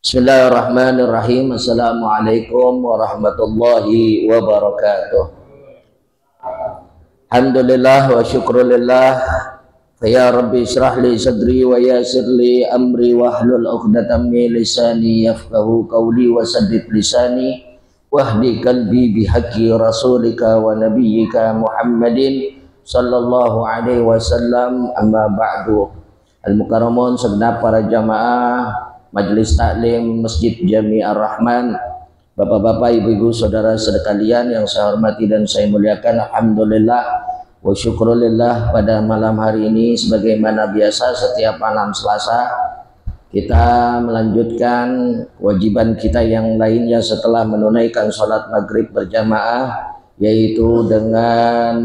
Bismillahirrahmanirrahim. Assalamualaikum warahmatullahi wabarakatuh. Alhamdulillah wa syukrulillah. Ya Rabbi israh li sadri wa yassir li amri wahlul 'uqdatam min lisani yafqahu qawli wa saddid lisani wahdi qalbi bihaqqi rasulika wa nabiyyika Muhammadin sallallahu alaihi wasallam. Amma ba'du. Al-mukarramun segenap para jamaah Majelis Taklim Masjid Jami Ar-Rahman, bapak-bapak, ibu-ibu, saudara sekalian yang saya hormati dan saya muliakan. Alhamdulillah wa syukrulillah, pada malam hari ini sebagaimana biasa setiap malam Selasa kita melanjutkan kewajiban kita yang lainnya setelah menunaikan sholat maghrib berjamaah, yaitu dengan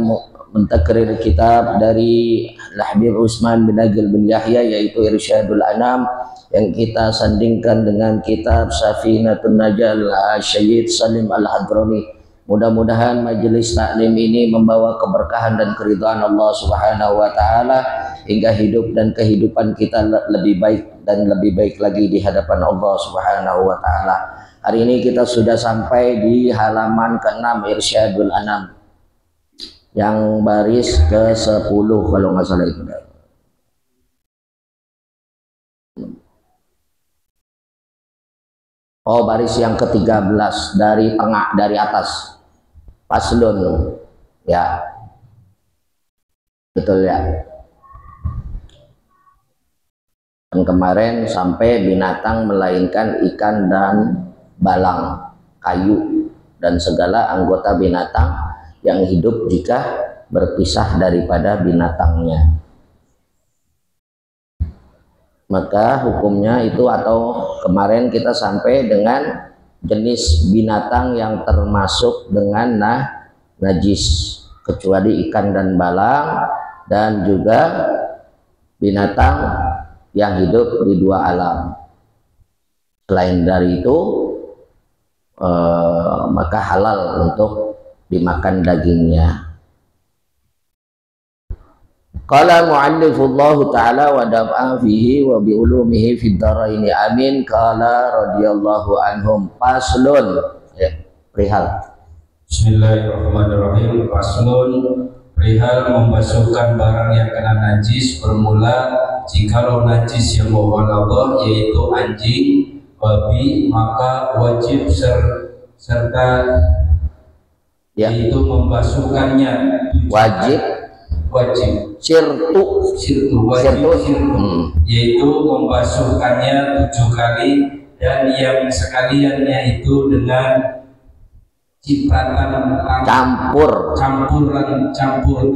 mentakrir kitab dari Al-Habib Utsman bin Agil bin Yahya, yaitu Irsyadul Anam, yang kita sandingkan dengan kitab Safinatun Najah Syed Salim Al-Hadrami. Mudah-mudahan majelis taklim ini membawa keberkahan dan keridhaan Allah Subhanahu wa taala hingga hidup dan kehidupan kita lebih baik dan lebih baik lagi di hadapan Allah Subhanahu wa taala. Hari ini kita sudah sampai di halaman ke-6 Irsyadul Anam, yang baris ke-10 kalau nggak salah itu. Oh, baris yang ke-13 dari tengah, dari atas. Paslun. Ya. Betul ya. Dan kemarin sampai binatang melainkan ikan dan balang, kayu, dan segala anggota binatang yang hidup jika berpisah daripada binatangnya. Maka hukumnya itu, atau kemarin kita sampai dengan jenis binatang yang termasuk dengan najis, kecuali ikan dan balang, dan juga binatang yang hidup di dua alam. Selain dari itu maka halal untuk dimakan dagingnya. Qala mu'allifullahu ta'ala wa dab'a fihi wa bi ulumihi fid dharaini amin. Qala radhiyallahu anhum. Faslun, ya, perihal. Bismillahirrahmanirrahim. Faslun, perihal membasuhkan barang yang kena najis. Bermula jikalau najis yang mughalladhah, yaitu anjing, babi, maka wajib serta Ya. yaitu membasuhkannya. Wajib sirtu yaitu membasuhkannya 7 kali, dan yang sekaliannya itu dengan cipratan campur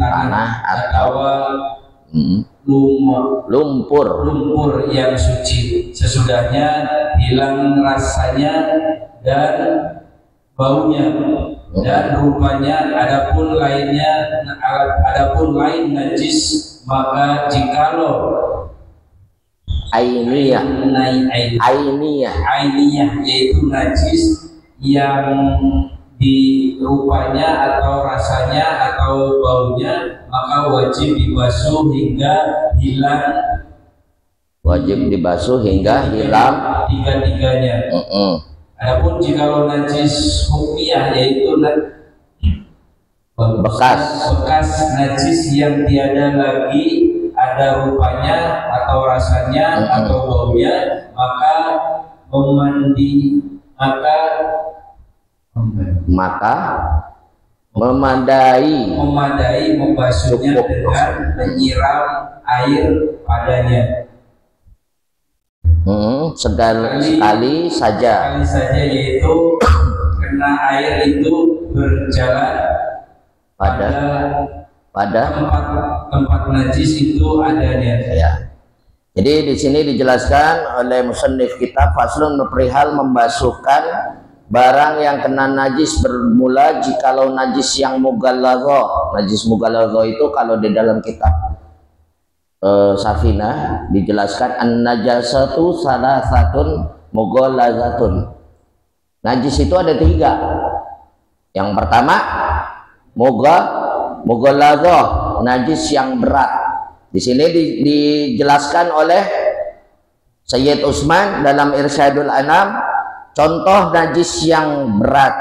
tanah atau lumpur yang suci. Sesudahnya hilang rasanya dan baunya dan rupanya. Adapun lain najis, maka jikalau ainiyah yaitu najis yang di rupanya atau rasanya atau baunya, maka wajib dibasuh hingga hilang. Tiga-tiganya. Adapun jikalau najis hukmiyah, yaitu bekas najis yang tiada lagi ada rupanya atau rasanya atau baunya, maka memadai membasuhnya dengan menyiram air padanya. Sekali saja, yaitu karena air itu berjalan pada tempat najis itu adanya. Ya. Jadi di sini dijelaskan oleh musannif kitab, faslun, perihal membasuhkan barang yang kena najis. Bermula jikalau najis yang mughalladhah. Najis mughalladhah itu kalau di dalam kitab Safinah dijelaskan an-najasatu salasatun mughalladhatun. Najis itu ada 3. Yang pertama mughalladhah, najis yang berat. Di sini dijelaskan oleh Sayyid Utsman dalam Irsyadul Anam, contoh najis yang berat,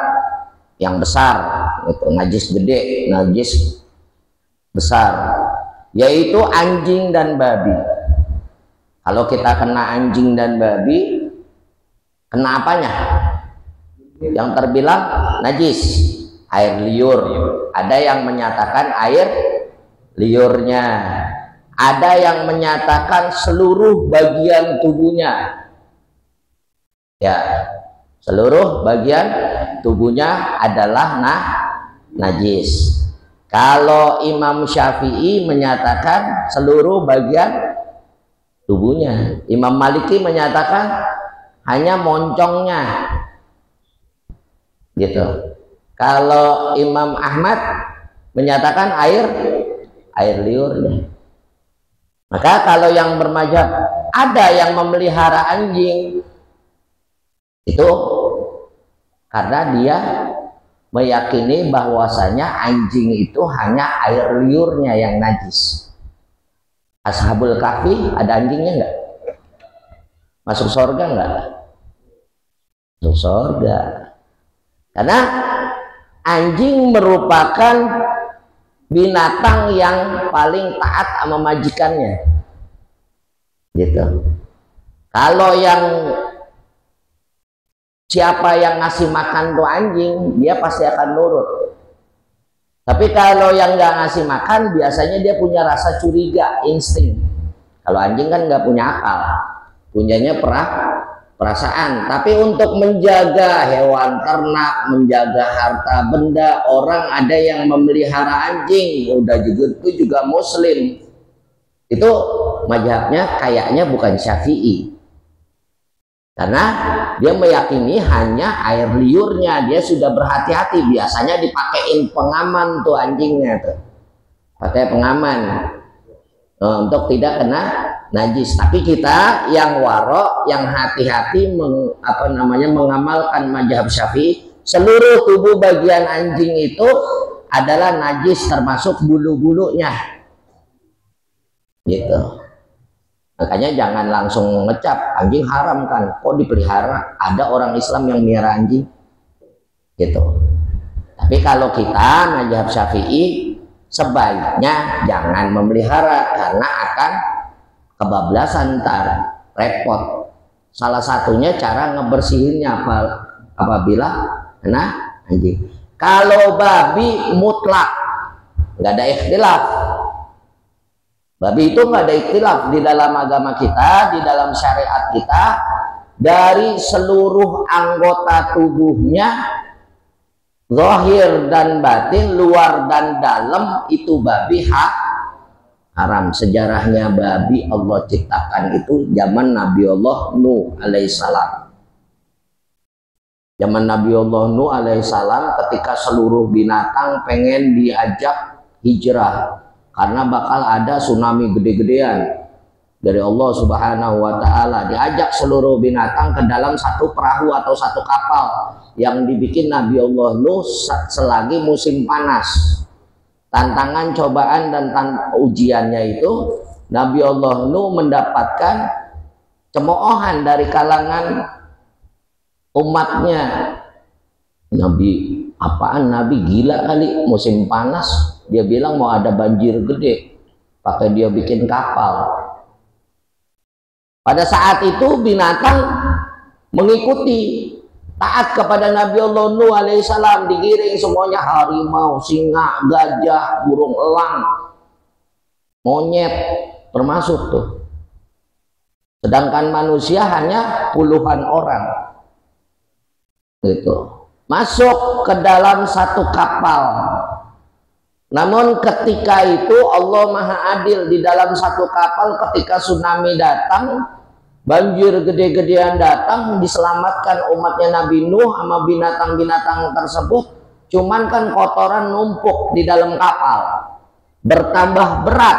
yang besar, itu najis gede, najis besar, yaitu anjing dan babi. Kalau kita kena anjing dan babi, kena apanya? Yang terbilang najis, air liur. Ada yang menyatakan air liurnya, ada yang menyatakan seluruh bagian tubuhnya. Ya, seluruh bagian tubuhnya adalah najis. Kalau Imam Syafi'i menyatakan seluruh bagian tubuhnya. Imam Maliki menyatakan hanya moncongnya, gitu. Kalau Imam Ahmad menyatakan air liurnya. Maka kalau yang bermadzhab ada yang memelihara anjing, itu karena dia meyakini bahwasanya anjing itu hanya air liurnya yang najis. Ashabul Kahfi ada anjingnya enggak? Masuk surga enggak? Masuk surga. Karena anjing merupakan binatang yang paling taat sama majikannya, gitu. Kalau yang siapa yang ngasih makan tuh anjing, dia pasti akan nurut. Tapi kalau yang nggak ngasih makan, biasanya dia punya rasa curiga, insting. Kalau anjing kan nggak punya akal, punyanya perasaan. Tapi untuk menjaga hewan ternak, menjaga harta benda, orang ada yang memelihara anjing, udah itu juga muslim. Itu mazhabnya kayaknya bukan Syafi'i, karena dia meyakini hanya air liurnya. Dia sudah berhati-hati, biasanya dipakein pengaman tuh anjingnya tuh, pakai pengaman untuk tidak kena najis. Tapi kita yang warok, yang hati-hati mengamalkan mazhab Syafi'i, seluruh tubuh bagian anjing itu adalah najis termasuk bulu-bulunya, gitu. Makanya jangan langsung ngecap anjing haram kan, kok dipelihara, ada orang Islam yang melihara anjing, gitu. Tapi kalau kita mazhab Syafi'i, sebaiknya jangan memelihara karena akan kebablasan, ntar repot. Salah satunya cara ngebersihinnya apabila kena anjing. Kalau babi mutlak nggak ada ikhtilaf. Babi itu nggak ada ikhtilaf di dalam agama kita, di dalam syariat kita. Dari seluruh anggota tubuhnya, zahir dan batin, luar dan dalam, itu babi haram. Sejarahnya babi Allah ciptakan itu zaman Nabi Allah Nuh alaihissalam. Zaman Nabi Allah Nuh alaihissalam, ketika seluruh binatang pengen diajak hijrah karena bakal ada tsunami gede-gedean dari Allah Subhanahu wa Ta'ala, diajak seluruh binatang ke dalam satu perahu atau satu kapal yang dibikin Nabi Allah Nuh selagi musim panas. Tantangan, cobaan, dan ujiannya itu Nabi Allah Nuh mendapatkan cemoohan dari kalangan umatnya. Nabi apaan? Nabi gila kali, musim panas dia bilang mau ada banjir gede, pakai dia bikin kapal. Pada saat itu binatang mengikuti, taat kepada Nabi Allah Nuh alaihissalam, digiring semuanya, harimau, singa, gajah, burung elang, monyet termasuk tuh. Sedangkan manusia hanya puluhan orang, gitu, masuk ke dalam satu kapal. Namun ketika itu Allah Maha Adil, di dalam satu kapal ketika tsunami datang, banjir gede-gedean datang, diselamatkan umatnya Nabi Nuh sama binatang-binatang tersebut. Cuman kan kotoran numpuk di dalam kapal, bertambah berat.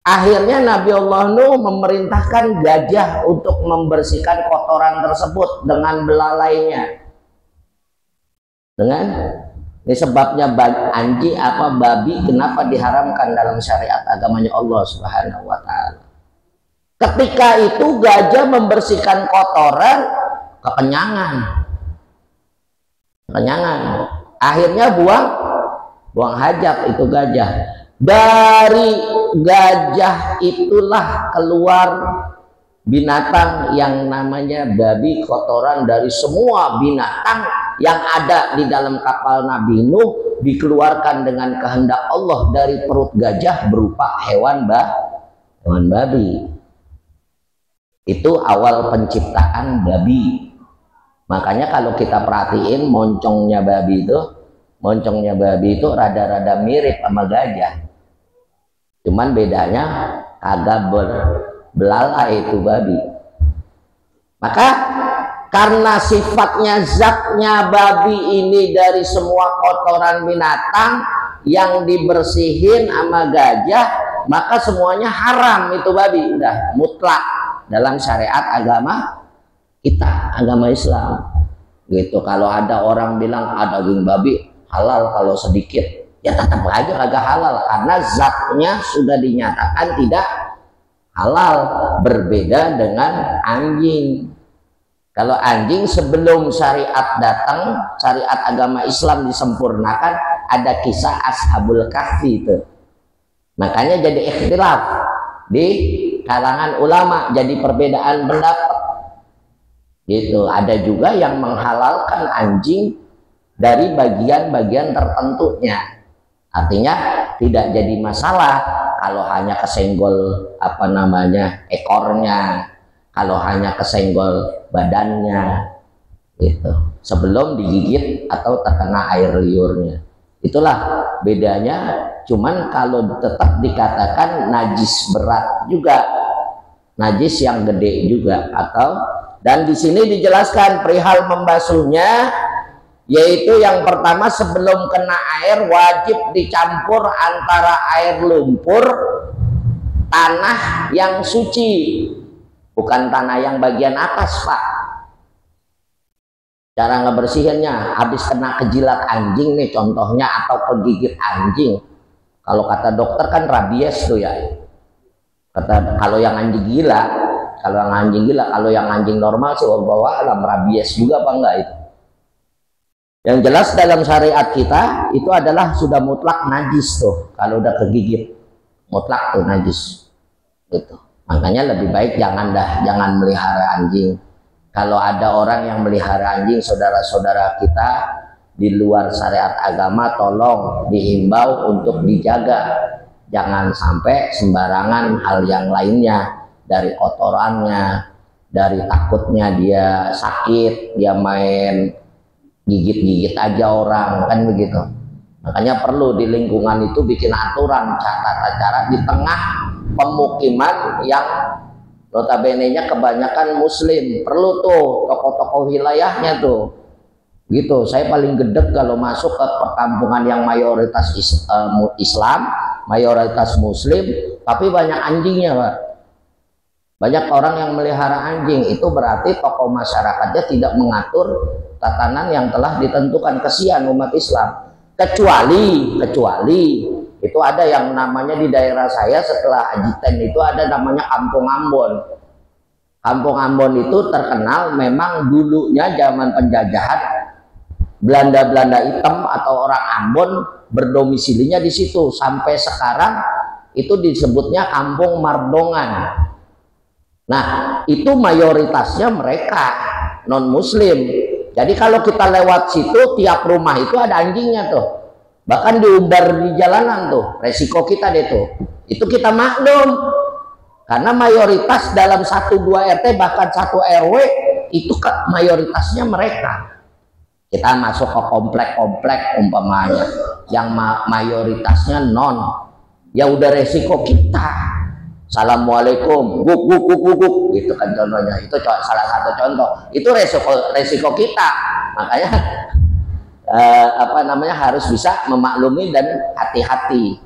Akhirnya Nabi Allah Nuh memerintahkan gajah untuk membersihkan kotoran tersebut dengan belalainya. Ini sebabnya anjing babi kenapa diharamkan dalam syariat agamanya Allah Subhanahu wa Ta'ala. Ketika itu gajah membersihkan kotoran, kekenyangan. Akhirnya buang hajat itu gajah. Dari gajah itulah keluar binatang yang namanya babi, kotoran dari semua binatang yang ada di dalam kapal Nabi Nuh dikeluarkan dengan kehendak Allah dari perut gajah berupa hewan babi. Itu awal penciptaan babi. Makanya kalau kita perhatiin moncongnya babi itu rada-rada mirip sama gajah. Cuman bedanya agak belalai itu babi. Maka karena sifatnya zatnya babi ini dari semua kotoran binatang yang dibersihin sama gajah, maka semuanya haram itu babi, udah mutlak dalam syariat agama kita, agama Islam. Gitu. Kalau ada orang bilang ada daging babi halal kalau sedikit, ya tetap aja kagak halal karena zatnya sudah dinyatakan tidak halal. Berbeda dengan anjing. Kalau anjing sebelum syariat datang, syariat agama Islam disempurnakan, ada kisah Ashabul Kahfi itu. Makanya jadi ikhtilaf di kalangan ulama, jadi perbedaan pendapat. Gitu. Ada juga yang menghalalkan anjing dari bagian-bagian tertentunya. Artinya tidak jadi masalah kalau hanya kesenggol ekornya, kalau hanya kesenggol badannya, gitu. Sebelum digigit atau terkena air liurnya. Itulah bedanya. Cuman kalau tetap dikatakan najis berat juga, najis yang gede juga, dan di sini dijelaskan perihal membasuhnya, yaitu yang pertama sebelum kena air wajib dicampur antara air lumpur tanah yang suci, bukan tanah yang bagian atas, Pak. Cara ngebersihinnya, habis kena kejilat anjing nih contohnya, atau kegigit anjing, kalau kata dokter kan rabies tuh ya, kalau yang anjing gila, kalau yang anjing normal sih bawa alam rabies juga apa enggak itu. Yang jelas dalam syariat kita itu adalah sudah mutlak najis tuh, kalau udah kegigit mutlak tuh najis gitu. Makanya lebih baik jangan melihara anjing. Kalau ada orang yang melihara anjing, saudara-saudara kita di luar syariat agama, tolong dihimbau untuk dijaga, jangan sampai sembarangan hal yang lainnya, dari kotorannya, dari takutnya dia sakit, dia main gigit-gigit aja orang, kan begitu. Makanya perlu di lingkungan itu bikin aturan, tata cara di tengah pemukiman yang notabene-nya kebanyakan muslim, perlu tuh tokoh-tokoh wilayahnya tuh, gitu. Saya paling gedeg kalau masuk ke perkampungan yang mayoritas Islam, mayoritas muslim, tapi banyak anjingnya, Pak. Banyak orang yang melihara anjing, itu berarti tokoh masyarakatnya tidak mengatur tatanan yang telah ditentukan. Kesian umat Islam. Kecuali itu ada yang namanya di daerah saya setelah Ajiten itu ada namanya Kampung Ambon. Kampung Ambon itu terkenal memang dulunya zaman penjajahan Belanda hitam atau orang Ambon berdomisilinya di situ, sampai sekarang itu disebutnya Kampung Mardongan. Nah, itu mayoritasnya mereka non muslim. Jadi kalau kita lewat situ, tiap rumah itu ada anjingnya tuh, bahkan diumbar di jalanan tuh. Resiko kita deh tuh, itu kita maklum karena mayoritas dalam 1-2 RT bahkan 1 RW itu mayoritasnya mereka. Kita masuk ke komplek-komplek umpamanya yang mayoritasnya non, ya udah resiko kita. Assalamualaikum, guk, gitu kan contohnya. Itu salah satu contoh. Itu resiko kita. Makanya harus bisa memaklumi dan hati-hati.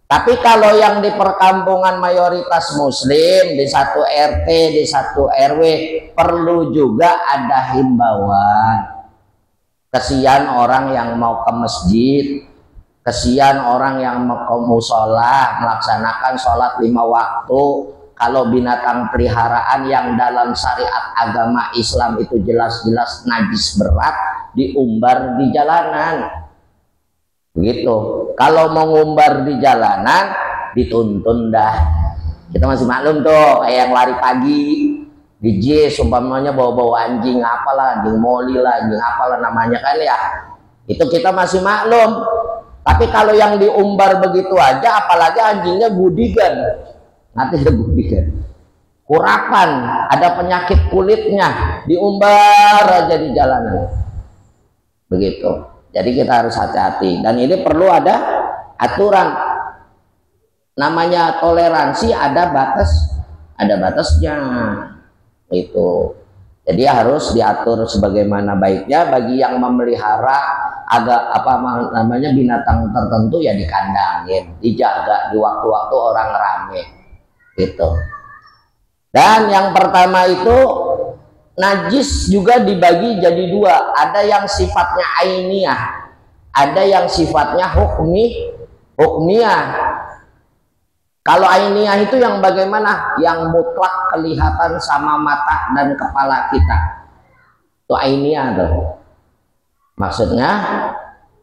Tapi kalau yang di perkampungan mayoritas muslim, di 1 RT, di 1 RW, perlu juga ada himbauan. Kesian orang yang mau ke masjid, kesian orang yang mau ke musola melaksanakan sholat 5 waktu, kalau binatang peliharaan yang dalam syariat agama Islam itu jelas-jelas najis berat diumbar di jalanan. Begitu. Kalau mau ngumbar di jalanan dituntun dah. Kita masih maklum tuh kayak yang lari pagi di jis umpamanya bawa-bawa anjing apalah, anjing moli lah, anjing apalah namanya kan ya. Itu kita masih maklum. Tapi kalau yang diumbar begitu aja, apalagi anjingnya gudigan. Nanti ada gudigan. Kurapan, ada penyakit kulitnya, diumbar aja di jalanan. Begitu. Jadi kita harus hati-hati. Dan ini perlu ada aturan. Namanya toleransi ada batasnya. Itu. Jadi harus diatur sebagaimana baiknya. Bagi yang memelihara binatang tertentu ya dikandangin, dijaga di waktu-waktu orang rame gitu. Dan yang pertama itu najis juga dibagi jadi dua, ada yang sifatnya ainiyah, ada yang sifatnya hukmiyah. Kalau ainiyah itu yang bagaimana? Yang mutlak kelihatan sama mata dan kepala kita, itu ainiyah tuh. Maksudnya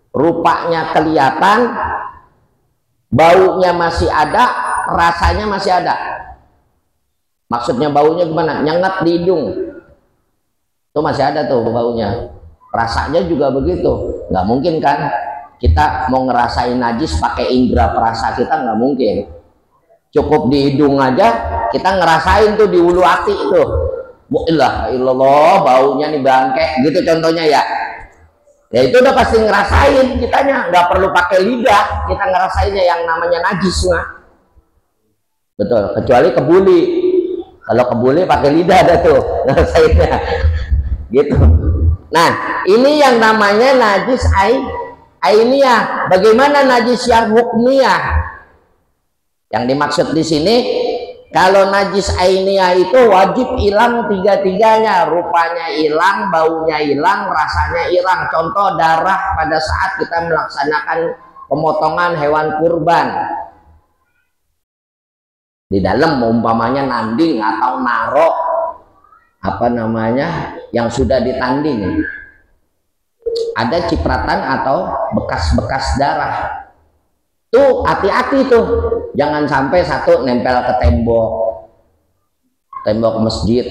rupanya kelihatan, baunya masih ada, rasanya masih ada. Maksudnya baunya gimana? Nyengat di hidung, itu masih ada tuh baunya. Rasanya juga begitu. Nggak mungkin kan kita mau ngerasain najis pakai indera perasa kita, nggak mungkin. Cukup di hidung aja kita ngerasain tuh, di ulu hati itu. Ilah illallah, baunya nih bangke gitu contohnya ya. Ya itu udah pasti ngerasain kitanya, nggak perlu pakai lidah kita ngerasainnya yang namanya najis mah. Betul, kecuali kebuli. Kalau kebuli pakai lidah ada tuh ngerasainnya. Gitu. Nah, ini yang namanya najis ainiyah. Bagaimana najis yang hukmiyah? Yang dimaksud di sini, kalau najis ainiyah itu wajib hilang tiga-tiganya, rupanya hilang, baunya hilang, rasanya hilang. Contoh darah pada saat kita melaksanakan pemotongan hewan kurban. Di dalam umpamanya nanding atau narok yang sudah ditanding, ada cipratan atau bekas-bekas darah. Tuh hati-hati tuh, jangan sampai satu nempel ke tembok masjid.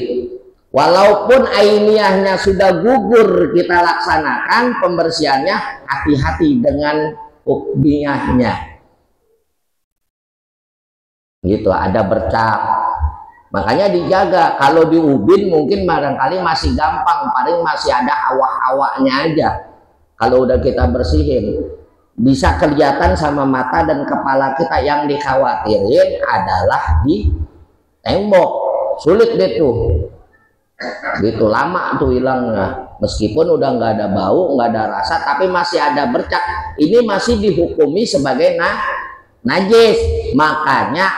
Walaupun ainiyahnya sudah gugur kita laksanakan pembersihannya, hati-hati dengan hukmiyahnya. Gitu, ada bercak. Makanya dijaga. Kalau di ubin mungkin barangkali masih gampang, paling masih ada awak-awaknya aja. Kalau udah kita bersihin, bisa kelihatan sama mata dan kepala kita. Yang dikhawatirin adalah di tembok, sulit deh tuh. Gitu, lama tuh hilangnya. Meskipun udah nggak ada bau, nggak ada rasa, tapi masih ada bercak. Ini masih dihukumi sebagai najis. Makanya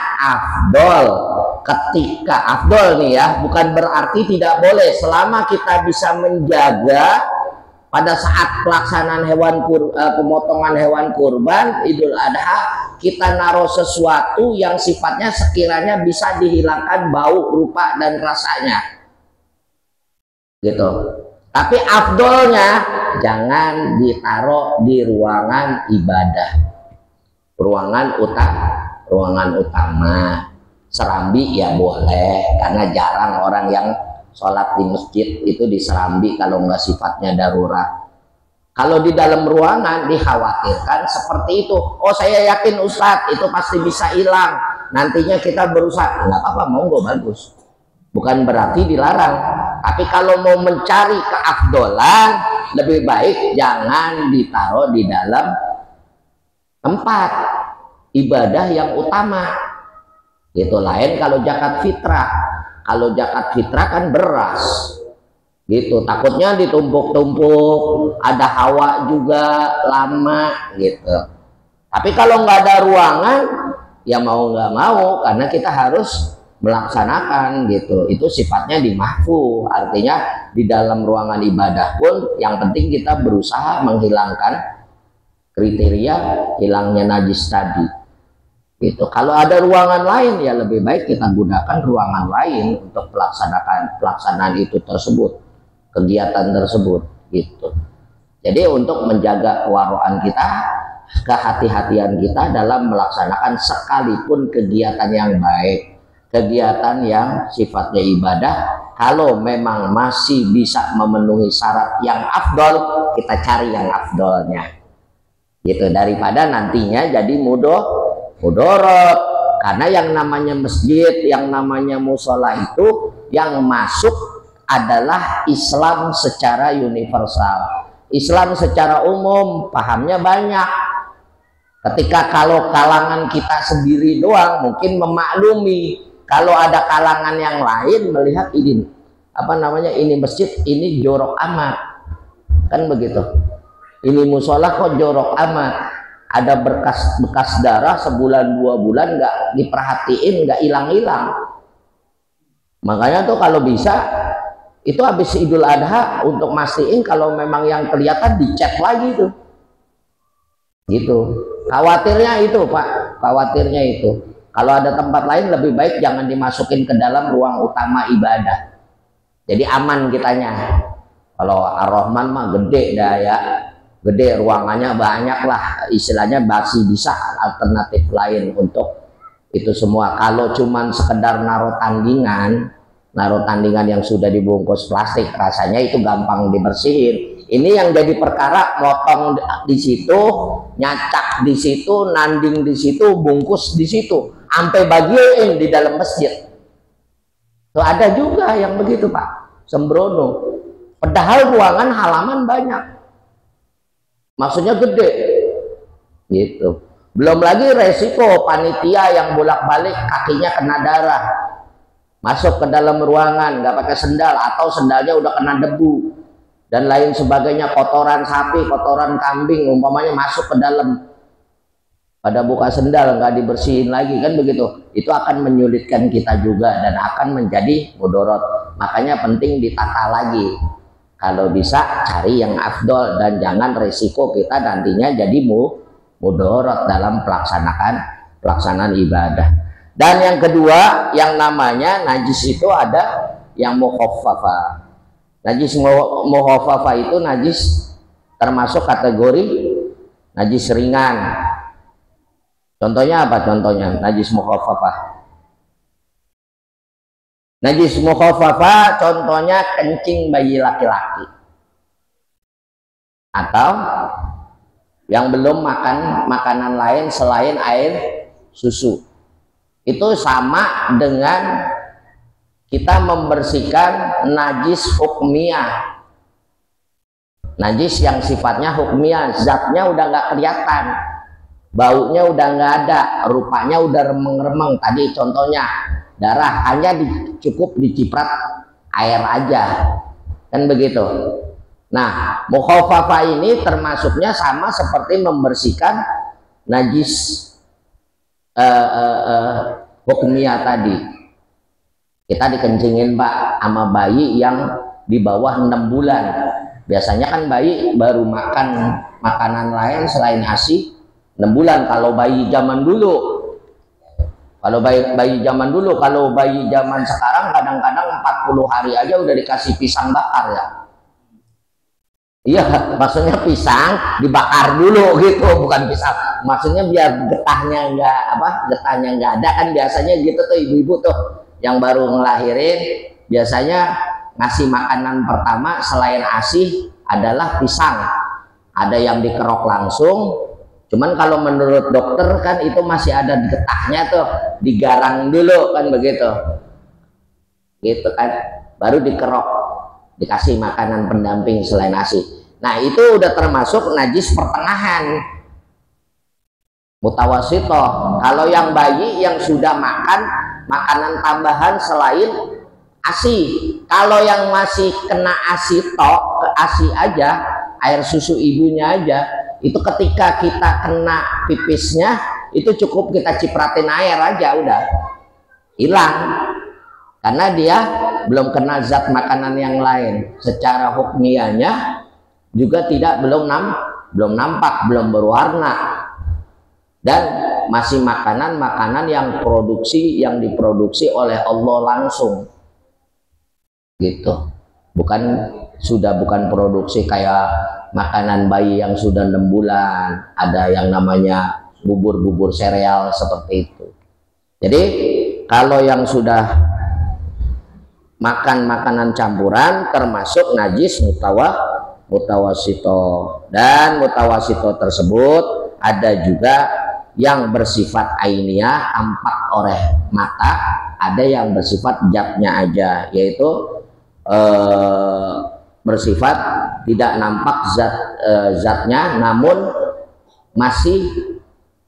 afdol nih ya, bukan berarti tidak boleh, selama kita bisa menjaga pada saat pelaksanaan pemotongan hewan kurban Idul Adha, kita naruh sesuatu yang sifatnya sekiranya bisa dihilangkan bau, rupa dan rasanya. Gitu. Tapi afdolnya jangan ditaruh di ruangan ibadah, ruangan utama. Serambi ya boleh, karena jarang orang yang sholat di masjid itu di serambi kalau nggak sifatnya darurat. Kalau di dalam ruangan dikhawatirkan seperti itu. Oh, saya yakin Ustadz itu pasti bisa hilang, nantinya kita berusaha. Nggak apa-apa, monggo, bagus, bukan berarti dilarang. Tapi kalau mau mencari keafdolan, lebih baik jangan ditaruh di dalam tempat ibadah yang utama. Itu lain kalau zakat fitrah. Kalau zakat fitrah kan beras, gitu, takutnya ditumpuk-tumpuk, ada hawa juga lama gitu. Tapi kalau nggak ada ruangan, ya mau nggak mau, karena kita harus melaksanakan gitu. Itu sifatnya di mahfu, artinya di dalam ruangan ibadah pun yang penting kita berusaha menghilangkan kriteria hilangnya najis tadi. Gitu. Kalau ada ruangan lain ya lebih baik kita gunakan ruangan lain untuk pelaksanaan itu tersebut, kegiatan tersebut gitu. Jadi untuk menjaga kewaraan kita, kehati-hatian kita dalam melaksanakan sekalipun kegiatan yang baik, kegiatan yang sifatnya ibadah, kalau memang masih bisa memenuhi syarat yang afdol, kita cari yang afdolnya gitu, daripada nantinya jadi mudorot. Karena yang namanya masjid, yang namanya musola itu yang masuk adalah Islam secara universal, Islam secara umum, pahamnya banyak. Ketika kalau kalangan kita sendiri doang mungkin memaklumi, kalau ada kalangan yang lain melihat ini ini masjid ini jorok amat, kan begitu. Ini musola kok jorok amat, ada bekas darah sebulan 2 bulan nggak diperhatiin, nggak hilang-hilang. Makanya tuh kalau bisa itu habis Idul Adha untuk mastiin kalau memang yang kelihatan dicek lagi tuh gitu. Khawatirnya itu Pak, khawatirnya itu kalau ada tempat lain lebih baik jangan dimasukin ke dalam ruang utama ibadah, jadi aman kitanya. Kalau Ar-Rahman mah gede dah ya, gede ruangannya banyak lah, istilahnya masih bisa alternatif lain untuk itu semua. Kalau cuman sekedar naruh tandingan yang sudah dibungkus plastik, rasanya itu gampang dibersihin. Ini yang jadi perkara motong di situ, nyacak di situ, nanding di situ, bungkus di situ, sampai bagian di dalam masjid. Tuh ada juga yang begitu Pak, sembrono. Padahal ruangan halaman banyak, maksudnya gede gitu. Belum lagi resiko panitia yang bolak-balik kakinya kena darah, masuk ke dalam ruangan nggak pakai sendal atau sendalnya udah kena debu dan lain sebagainya, kotoran sapi, kotoran kambing umpamanya masuk ke dalam, pada buka sendal nggak dibersihin lagi, kan begitu. Itu akan menyulitkan kita juga dan akan menjadi mudorot. Makanya penting ditata lagi, kalau bisa cari yang afdol dan jangan resiko kita nantinya jadi mudorot dalam pelaksanaan ibadah. Dan yang kedua, yang namanya najis itu ada yang mukhaffafah. Najis mukhaffafah itu najis termasuk kategori najis ringan. Contohnya apa? Contohnya najis mukhaffafah. Najis mukhaffafah contohnya kencing bayi laki-laki, atau yang belum makan makanan lain selain air susu. Itu sama dengan kita membersihkan najis hukmiyah, najis yang sifatnya hukmiyah, zatnya udah nggak kelihatan, baunya udah nggak ada, rupanya udah remeng-remeng. Tadi contohnya darah, hanya cukup diciprat air aja, kan begitu. Nah, mukhaffafah ini termasuknya sama seperti membersihkan najis hukmiyah tadi. Kita dikencingin Pak sama bayi yang di bawah 6 bulan. Biasanya kan bayi baru makan makanan lain selain ASI 6 bulan kalau bayi zaman dulu. Kalau bayi zaman dulu, kalau bayi zaman sekarang kadang-kadang 40 hari aja udah dikasih pisang bakar ya. Iya, maksudnya pisang dibakar dulu gitu, bukan pisang. Maksudnya biar getahnya nggak ada, kan biasanya gitu tuh ibu-ibu tuh yang baru ngelahirin biasanya ngasih makanan pertama selain ASI adalah pisang. Ada yang dikerok langsung, cuman kalau menurut dokter kan itu masih ada getahnya tuh, digarang dulu kan begitu. Gitu kan, baru dikerok, dikasih makanan pendamping selain ASI. Nah, itu udah termasuk najis pertengahan, mutawasitoh. Kalau yang bayi yang sudah makan makanan tambahan selain ASI, kalau yang masih kena ASI ke ASI aja, air susu ibunya aja, itu ketika kita kena pipisnya itu cukup kita cipratin air aja udah hilang, karena dia belum kena zat makanan yang lain. Secara hukmiyahnya juga belum nampak, belum berwarna. Dan masih makanan yang diproduksi oleh Allah langsung gitu, bukan produksi kayak makanan bayi yang sudah 6 bulan, ada yang namanya bubur sereal seperti itu. Jadi kalau yang sudah makan makanan campuran termasuk najis mutawasito, dan mutawasito tersebut ada juga yang bersifat ainiyah, tampak oleh mata, ada yang bersifat jabnya aja, yaitu bersifat tidak nampak zatnya, namun masih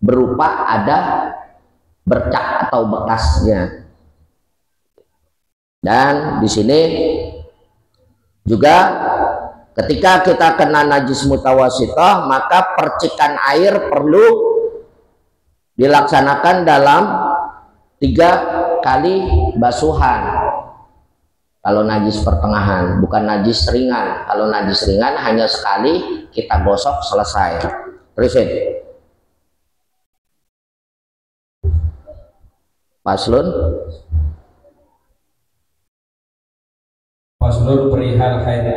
berupa ada bercak atau bekasnya. Dan di sini juga ketika kita kena najis mutawasithah, maka percikan air perlu dilaksanakan dalam 3 kali basuhan. Kalau najis pertengahan, bukan najis ringan. Kalau najis ringan hanya sekali kita gosok selesai. Terusin. Paslun perihal haid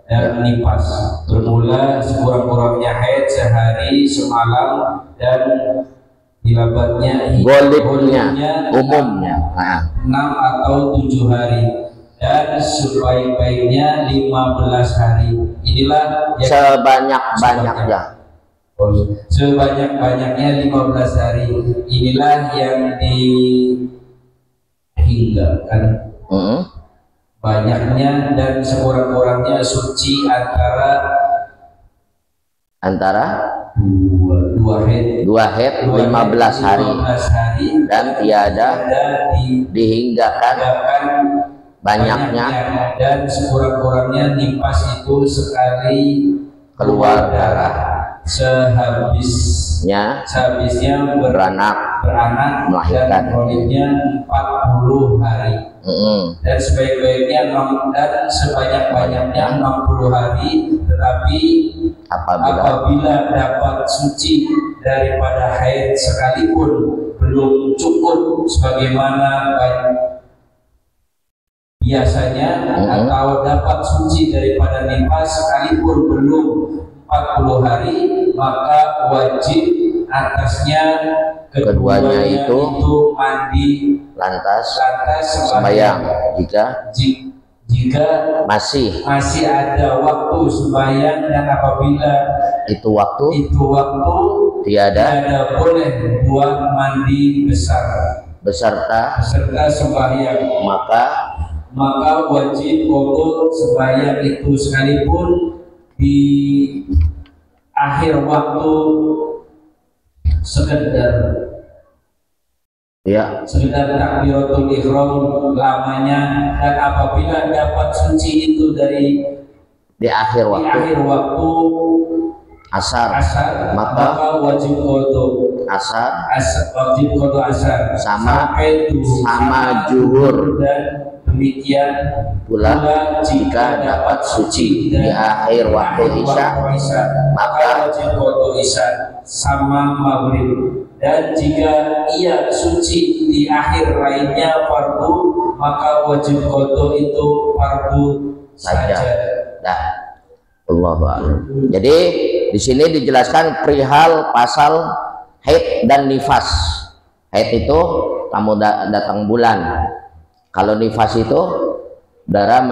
dan nifas, bermula sekurang-kurangnya haid sehari semalam dan dilabatnya golibnya umumnya 6 atau 7 hari dan sebaik-baiknya 15 hari. Inilah sebanyak-banyaknya. Sebanyak-banyaknya 15 hari. Inilah yang dihinggakan. Banyaknya dan sekurang-kurangnya suci antara dua head 15 hari dan tiada dihinggakan banyaknya dan sekurang-kurangnya nifas itu sekali keluar darah sehabisnya beranak melahirkan, dan golibnya 40 hari dan sebaik-baiknya dan sebanyak-banyaknya 60 hari, tetapi apabila dapat suci daripada haid sekalipun belum cukup sebagaimana biasanya, atau dapat suci daripada nifas sekalipun belum 40 hari, maka wajib atasnya keduanya itu mandi lantas sembahyang jika masih ada waktu sembahyang, dan apabila itu waktu tiada boleh buat mandi beserta sembahyang, maka wajib pokok sembahyang itu sekalipun di akhir waktu sekedar takbiratul ihram lamanya, dan apabila dapat suci itu di akhir waktu asar maka wajib qadha asar sama zuhur, dan demikian pula jika dapat suci di akhir waktu isya maka wajib qadha isya sama maghrib, dan jika ia suci di akhir lainnya fardu, maka wajib qadha itu fardu saja. Allahu a'lam. Jadi di sini dijelaskan perihal pasal haid dan nifas. Haid itu kamu datang bulan. Kalau nifas itu darah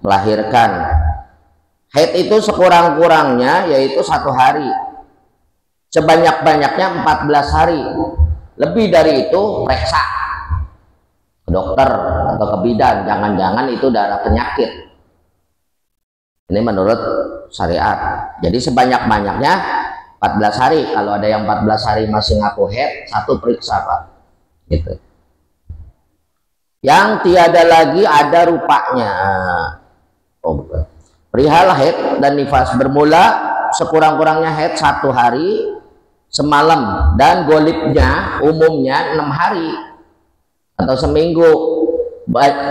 melahirkan. Haid itu sekurang-kurangnya yaitu 1 hari. Sebanyak-banyaknya 14 hari. Lebih dari itu periksa ke dokter atau ke bidan, jangan-jangan itu darah penyakit. Ini menurut syariat. Jadi sebanyak-banyaknya 14 hari. Kalau ada yang 14 hari masih ngaku haid, 1 periksa Pak, gitu. Yang tiada lagi ada rupanya. Perihal haid dan nifas, bermula sekurang-kurangnya haid 1 hari semalam, dan golibnya umumnya 6 hari atau seminggu.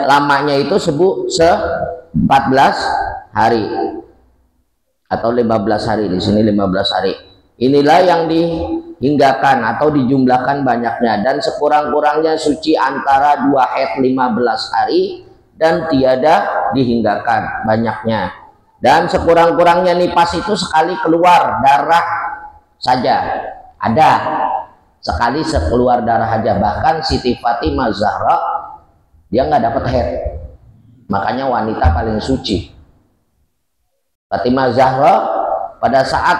Lamanya itu 14 hari atau 15 hari. Di sini 15 hari. Inilah yang dihinggakan atau dijumlahkan banyaknya, dan sekurang-kurangnya suci antara 2 haid 15 hari dan tiada dihinggakan banyaknya, dan sekurang-kurangnya nifas itu sekali keluar darah saja, ada sekali keluar darah aja. Bahkan Siti Fatimah Zahra dia nggak dapat haid, makanya wanita paling suci. Fatimah Zahra pada saat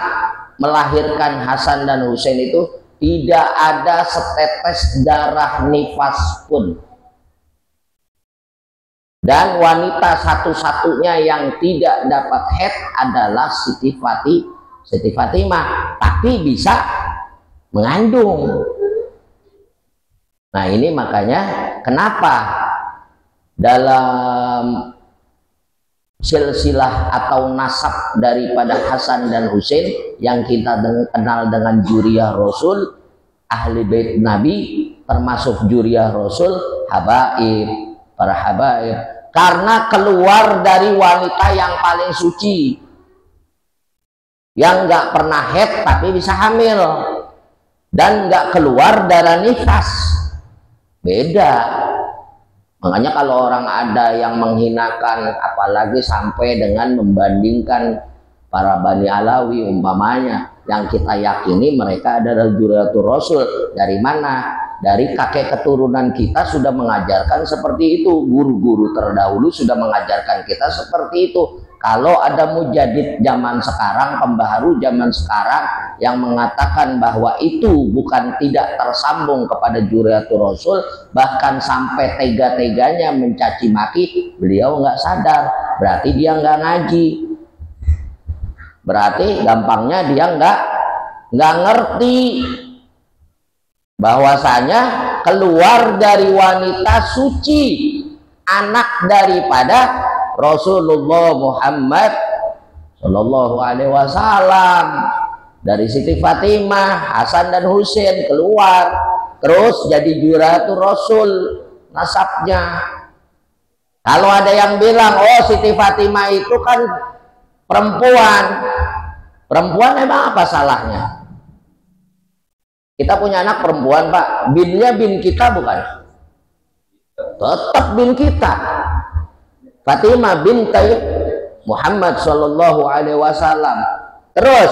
melahirkan Hasan dan Husain itu tidak ada setetes darah nifas pun, dan wanita satu-satunya yang tidak dapat haid adalah Siti Fatimah, tapi bisa mengandung. Nah ini makanya kenapa dalam silsilah atau nasab daripada Hasan dan Husain yang kita kenal dengan Juriyah Rasul, ahli bait Nabi, termasuk Juriyah Rasul, habaib, para habaib, karena keluar dari wanita yang paling suci, yang nggak pernah haid tapi bisa hamil, dan nggak keluar darah nifas. Beda. Makanya kalau orang ada yang menghinakan, apalagi sampai dengan membandingkan para Bani Alawi umpamanya, yang kita yakini mereka adalah Juriyatul Rasul. Dari mana? Dari kakek keturunan kita sudah mengajarkan seperti itu, guru-guru terdahulu sudah mengajarkan kita seperti itu. Kalau ada mujadid zaman sekarang, pembaharu zaman sekarang yang mengatakan bahwa itu bukan tidak tersambung kepada Juriyatul Rasul, bahkan sampai tega-teganya mencaci maki, beliau nggak sadar, berarti dia nggak ngaji, berarti gampangnya dia nggak ngerti bahwasanya keluar dari wanita suci, anak daripada Rasulullah Muhammad Shallallahu Alaihi Wasallam, dari Siti Fatimah, Hasan dan Husain keluar, terus jadi Juriyatul Rasul nasabnya. Kalau ada yang bilang, oh Siti Fatimah itu kan perempuan emang apa salahnya? Kita punya anak perempuan, Pak, binnya bin kita bukan? Tetap bin kita. Fatimah binti Muhammad Shallallahu Alaihi Wasallam. Terus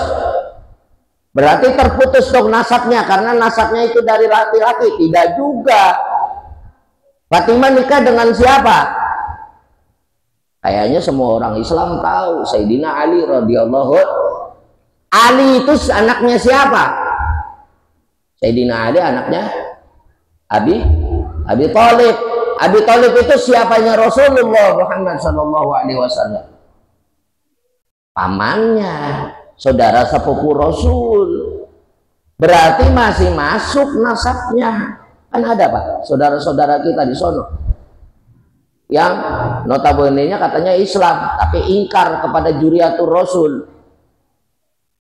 berarti terputus dong nasabnya, karena nasabnya itu dari laki-laki. Tidak juga. Fatimah nikah dengan siapa? Kayaknya semua orang Islam tahu, Sayyidina Ali radhiyallahu. Ali itu anaknya siapa? Sayyidina Ali anaknya Abi Thalib. Abi Thalib itu siapanya Rasulullah Muhammad Sallallahu Alaihi Wasallam? Pamannya, saudara sepupu Rasul. Berarti masih masuk nasabnya. Kan ada Pak, saudara-saudara kita di sono yang notabene-nya katanya Islam, tapi ingkar kepada Juriyatul Rasul.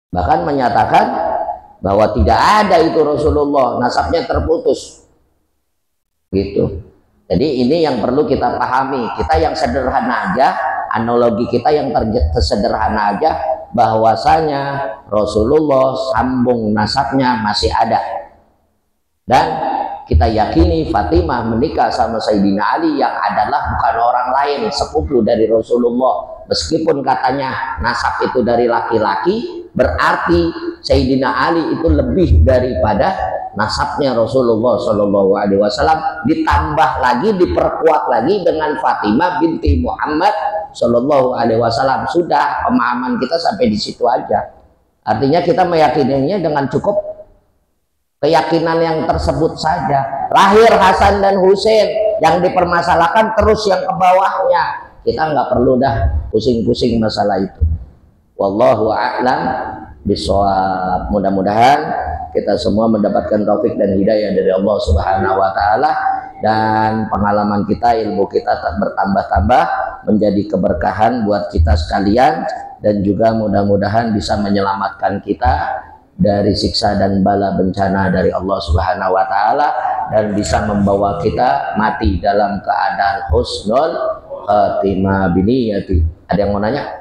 Bahkan menyatakan bahwa tidak ada itu Rasulullah, nasabnya terputus. Gitu. Jadi ini yang perlu kita pahami. Kita yang sederhana aja, analogi kita yang sederhana aja, bahwasanya Rasulullah sambung nasabnya masih ada. Dan kita yakini Fatimah menikah sama Sayyidina Ali yang adalah bukan orang lain, sepupu dari Rasulullah. Meskipun katanya nasab itu dari laki-laki, berarti Sayyidina Ali itu lebih daripada nasabnya Rasulullah Shallallahu Alaihi Wasallam, ditambah lagi, diperkuat lagi dengan Fatimah binti Muhammad Shallallahu Alaihi Wasallam. Sudah, pemahaman kita sampai di situ aja. Artinya kita meyakininya dengan cukup keyakinan yang tersebut saja. Lahir Hasan dan Husain, yang dipermasalahkan terus yang ke bawahnya. Kita nggak perlu dah pusing-pusing masalah itu. Wallahu a'lam bishawab. Mudah-mudahan kita semua mendapatkan taufik dan hidayah dari Allah Subhanahu wa taala, dan pengalaman kita, ilmu kita tak bertambah-tambah menjadi keberkahan buat kita sekalian, dan juga mudah-mudahan bisa menyelamatkan kita dari siksa dan bala bencana dari Allah Subhanahu wa taala, dan bisa membawa kita mati dalam keadaan husnul khatimah biniyati. Ada yang mau nanya?